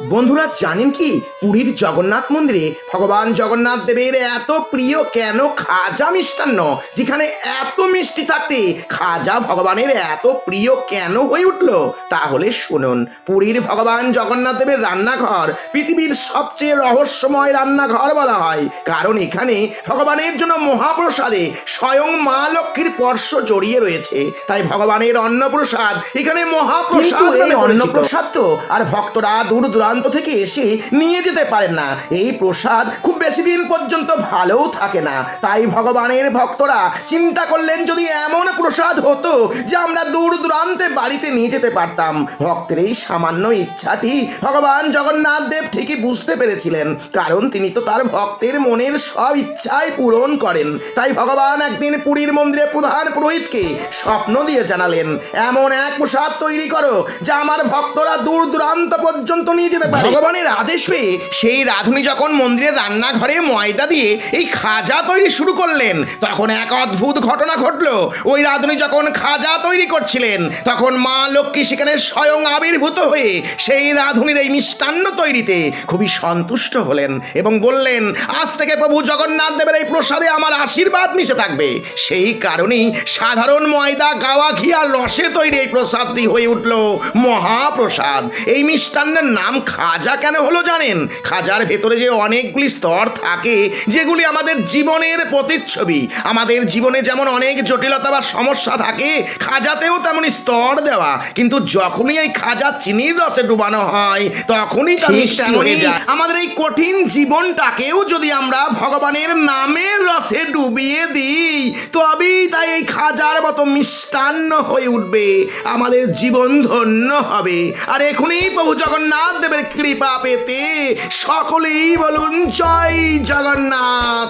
বন্ধুরা জানেন কি পুরীর জগন্নাথ মন্দিরে ভগবান জগন্নাথ দেবের এত প্রিয় কেন খাজা মিষ্টান্ন, যেখানে এত মিষ্টি থাকতে খাজা ভগবানের এত প্রিয় কেন হয়ে উঠল? তাহলে শুনুন, পুরীর ভগবান জগন্নাথ দেবের রান্নাঘর পৃথিবীর সবচেয়ে রহস্যময় রান্নাঘর বলা হয়, কারণ এখানে ভগবানের জন্য মহাপ্রসাদে স্বয়ং মা লক্ষ্মীর স্পর্শ জড়িয়ে রয়েছে। তাই ভগবানের অন্নপ্রসাদ এখানে মহাপ্রসাদ। এই অন্নপ্রসাদ তো আর ভক্তরা দূর দূরান্ত থেকে এসে নিয়ে যেতে পারেন না। এই প্রসাদ খুব বেশি দিন পর্যন্ত ভালোও থাকে না। তাই ভগবানের ভক্তরা চিন্তা করলেন, যদি এমন প্রসাদ হতো যে আমরা দূর দূরান্তে বাড়িতে নিয়ে যেতে পারতাম। ভক্তের এই সামান্য ইচ্ছাটি ভগবান জগন্নাথ দেব ঠিকই বুঝতে পেরেছিলেন, কারণ তিনি তো তার ভক্তের মনের সব ইচ্ছাই পূরণ করেন। তাই ভগবান একদিন পুরীর মন্দিরে প্রধান পুরোহিতকে স্বপ্ন দিয়ে জানালেন, এমন এক প্রসাদ তৈরি করো যা আমার ভক্তরা দূর দূরান্ত পর্যন্ত নিয়ে যেতে পারে। ভগবানের আদেশ পেয়ে সেই রাঁধুনি যখন মন্দিরের রান্নাঘরে ময়দা দিয়ে এই খাজা তৈরি শুরু করলেন, তখন এক অদ্ভুত ঘটনা ঘটলো। ওই রাঁধুনি যখন খাজা তৈরি করছিলেন, তখন মা লক্ষ্মী সেখানে স্বয়ং আবির্ভূত হয়ে সেই রাঁধুনির এই মিষ্টান্ন তৈরিতে খুবই সন্তুষ্ট হলেন এবং বললেন, আজ থেকে প্রভু জগন্নাথ দেবের এই প্রসাদে আমার আশীর্বাদ মিশে থাকবে। সেই কারণেই সাধারণ ময়দা, গাওয়া ঘি আর রসে তৈরি এই প্রসাদটি হয়ে উঠল মহাপ্রসাদ। এই মিষ্টান্নের নাম খাজা কেন হলো জানেন? খাজার ভেতরে যে অনেকগুলি স্তর থাকে, যেগুলি আমাদের জীবনের প্রতিচ্ছবি। আমাদের জীবনে যেমন অনেক জটিলতা বা সমস্যা থাকে, খাজাতেও তেমনই স্তর দেওয়া, কিন্তু যখনই এই খাজা চিনির রসে ডুবানো হয় তখনই তা মিষ্টি হয়ে যায়। আমাদের এই কঠিন জীবনটাকেও যদি আমরা ভগবানের নামের রসে ডুবিয়ে দিই, তবেই তাই এই খাজার মতো মিষ্টান্ন হয়ে উঠবে, আমাদের জীবন ধন্য হবে। আর এখনই প্রভু জগন্নাথ দেবের কৃপা পেতে সকলেই বলুন জয় জগন্নাথ।